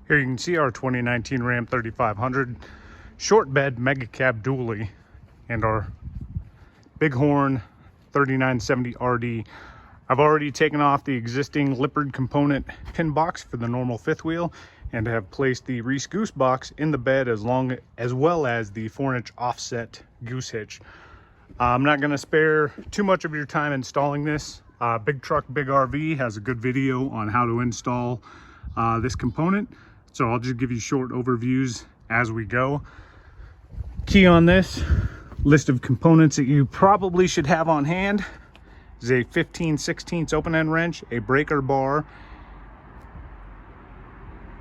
Here you can see our 2019 Ram 3500 short bed mega cab dually and our Bighorn 3970 RD. I've already taken off the existing Lippard component pin box for the normal fifth wheel and have placed the Reese Goosebox in the bed as well as the 4-inch offset goose hitch. I'm not going to spare too much of your time installing this. Big Truck Big RV has a good video on how to install this component, so I'll just give you short overviews as we go. Key on this list of components that you probably should have on hand is a 15/16 open end wrench, a breaker bar,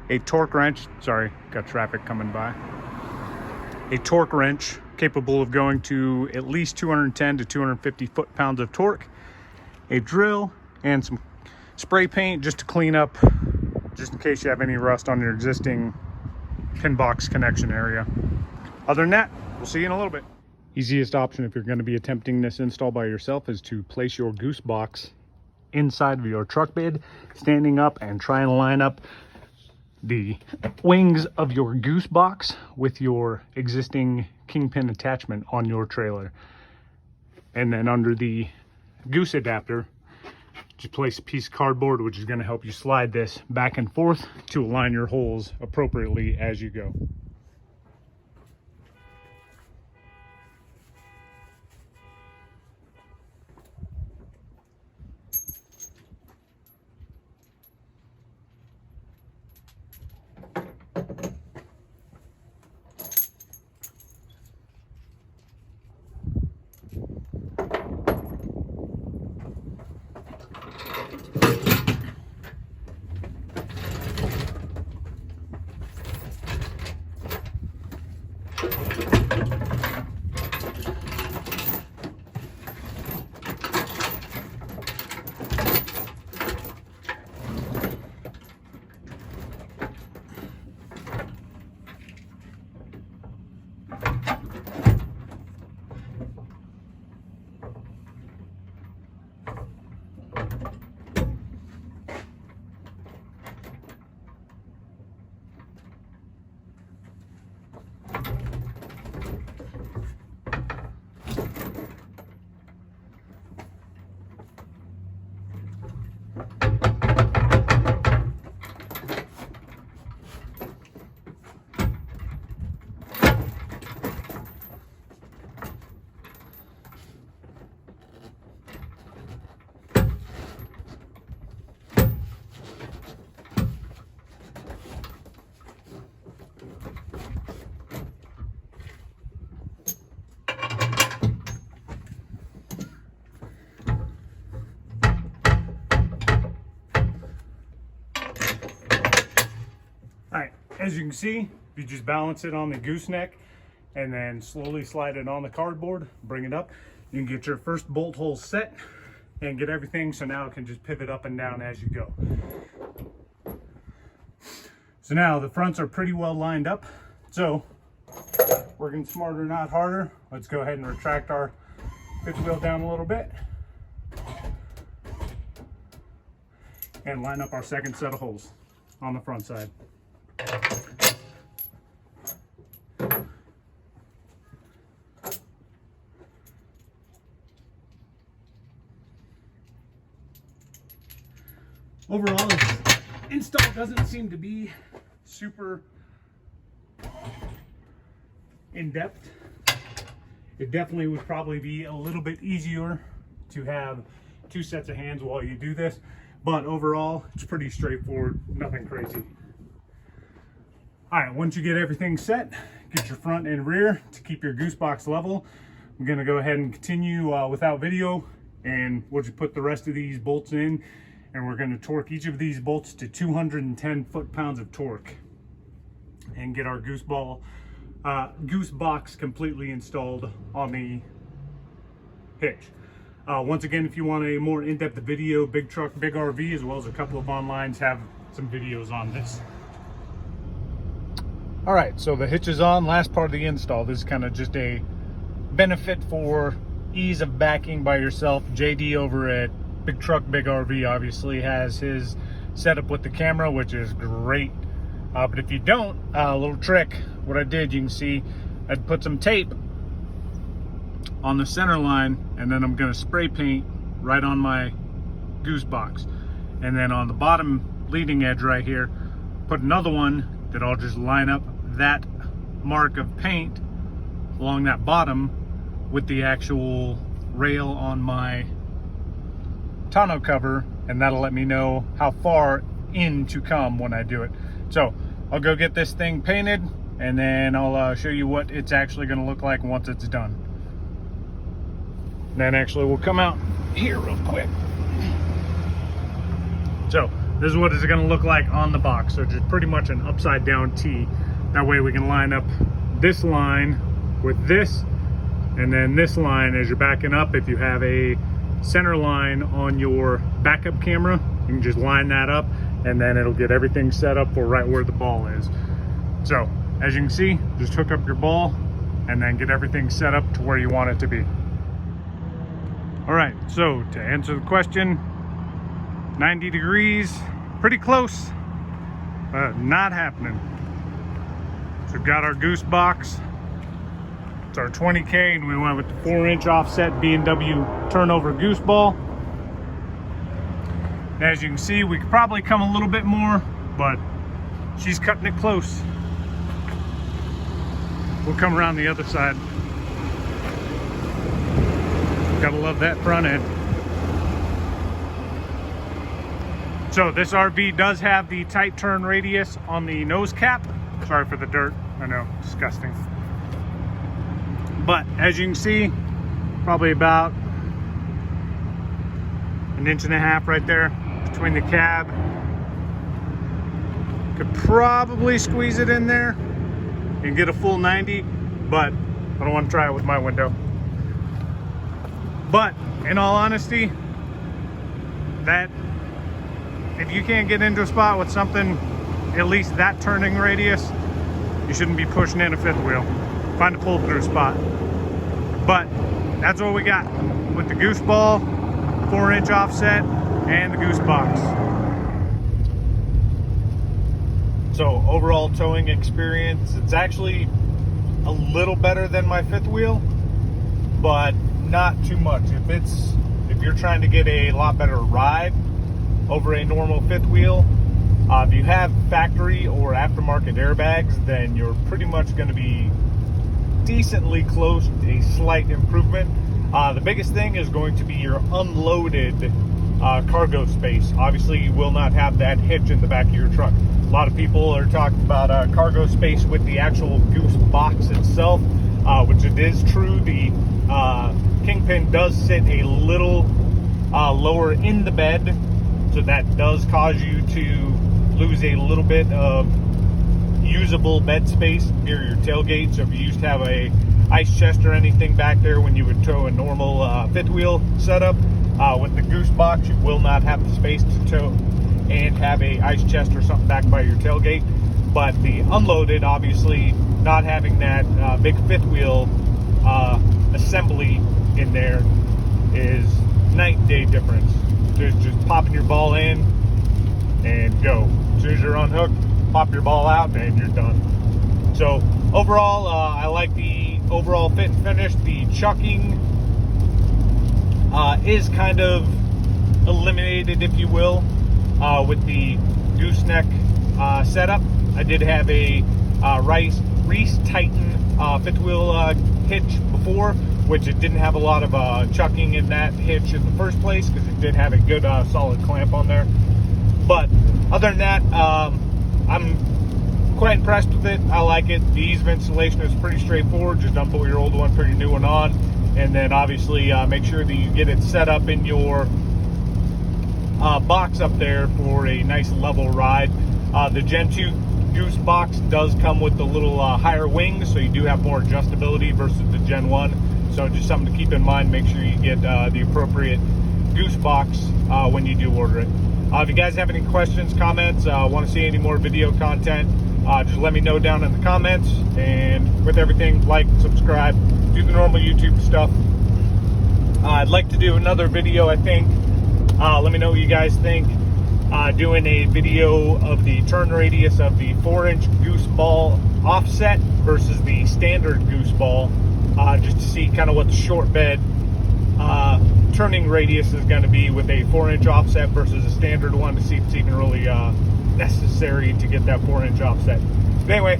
a torque wrench, sorry, got traffic coming by, a torque wrench capable of going to at least 210 to 250 foot-pounds of torque, a drill, and some spray paint just to clean up, just in case you have any rust on your existing pin box connection area. Other than that, we'll see you in a little bit. Easiest option if you're going to be attempting this install by yourself is to place your goose box inside of your truck bed, standing up, and try and line up the wings of your goose box with your existing kingpin attachment on your trailer. And then under the goose adapter, just place a piece of cardboard, which is going to help you slide this back and forth to align your holes appropriately as you go. As you can see, if you just balance it on the gooseneck and then slowly slide it on the cardboard, bring it up, you can get your first bolt hole set and get everything, so now it can just pivot up and down as you go. So now the fronts are pretty well lined up, so working smarter, not harder. Let's go ahead and retract our fifth wheel down a little bit and line up our second set of holes on the front side. Overall, this install doesn't seem to be super in-depth. It definitely would probably be a little bit easier to have two sets of hands while you do this, but overall, it's pretty straightforward, nothing crazy. All right, once you get everything set, get your front and rear to keep your goose box level. I'm gonna go ahead and continue without video, and we'll just put the rest of these bolts in, and we're gonna torque each of these bolts to 210 foot-pounds of torque and get our goose box completely installed on the hitch. Once again, if you want a more in-depth video, Big Truck Big RV, as well as a couple of onlines, have some videos on this. All right, so the hitch is on, last part of the install. This is kind of just a benefit for ease of backing by yourself. JD over at Big Truck Big RV obviously has his setup with the camera, which is great. But if you don't, a little trick, what I did, you can see I'd put some tape on the center line, and then I'm gonna spray paint right on my Goose box. And then on the bottom leading edge right here, put another one that I'll just line up that mark of paint along that bottom with the actual rail on my tonneau cover, and that'll let me know how far in to come when I do it. So I'll go get this thing painted, and then I'll show you what it's actually going to look like once it's done. Then actually we'll come out here real quick. So this is what it's going to look like on the box. So just pretty much an upside down T. That way we can line up this line with this, and then this line as you're backing up. If you have a center line on your backup camera, you can just line that up, and then it'll get everything set up for right where the ball is. So as you can see, just hook up your ball and then get everything set up to where you want it to be. All right, so to answer the question, 90 degrees, pretty close, but not happening. So we've got our Goose box. It's our 20K, and we went with the 4-inch offset B&W turnover Goose ball. And as you can see, we could probably come a little bit more, but she's cutting it close. We'll come around the other side. Gotta love that front end. So this RV does have the tight turn radius on the nose cap. Sorry for the dirt, I know, disgusting. But as you can see, probably about 1.5 inches right there between the cab. Could probably squeeze it in there and get a full 90, but I don't want to try it with my window. But in all honesty, that if you can't get into a spot with something at least that turning radius, you shouldn't be pushing in a fifth wheel. Find a pull through spot. But that's what we got with the Goose ball, 4-inch offset, and the Goose box. So overall towing experience, it's actually a little better than my fifth wheel, but not too much. If you're trying to get a lot better ride over a normal fifth wheel, if you have factory or aftermarket airbags, then you're pretty much going to be decently close to a slight improvement. The biggest thing is going to be your unloaded cargo space. Obviously, you will not have that hitch in the back of your truck. A lot of people are talking about cargo space with the actual Goose box itself, which it is true. The Kingpin does sit a little lower in the bed, so that does cause you to lose a little bit of usable bed space near your tailgate. So if you used to have a ice chest or anything back there when you would tow a normal fifth wheel setup, with the Goose box you will not have the space to tow and have a ice chest or something back by your tailgate. But the unloaded, obviously not having that big fifth wheel assembly in there is night and day difference. Just popping your ball in and go. As soon as you're unhooked, pop your ball out and you're done. So overall, I like the overall fit and finish. The chucking is kind of eliminated, if you will, with the gooseneck setup. I did have a Reese Titan fifth wheel hitch before, which it didn't have a lot of chucking in that hitch in the first place because it did have a good solid clamp on there. But other than that, I'm quite impressed with it. I like it. The ease of installation is pretty straightforward. Just unbolt your old one, put your new one on, and then obviously make sure that you get it set up in your box up there for a nice level ride. The Gen 2 Goose box does come with the little higher wings, so you do have more adjustability versus the Gen 1. So just something to keep in mind. Make sure you get the appropriate Goose box when you do order it. If you guys have any questions, comments, want to see any more video content, just let me know down in the comments. And with everything, like, subscribe, do the normal YouTube stuff. I'd like to do another video, I think. Let me know what you guys think. doing a video of the turn radius of the 4-inch Goose ball offset versus the standard Goose ball, just to see kind of what the short bed turning radius is going to be with a 4-inch offset versus a standard one, to see if it's even really necessary to get that 4-inch offset. But anyway,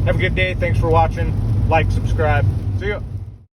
have a good day. Thanks for watching. Like, subscribe. See ya.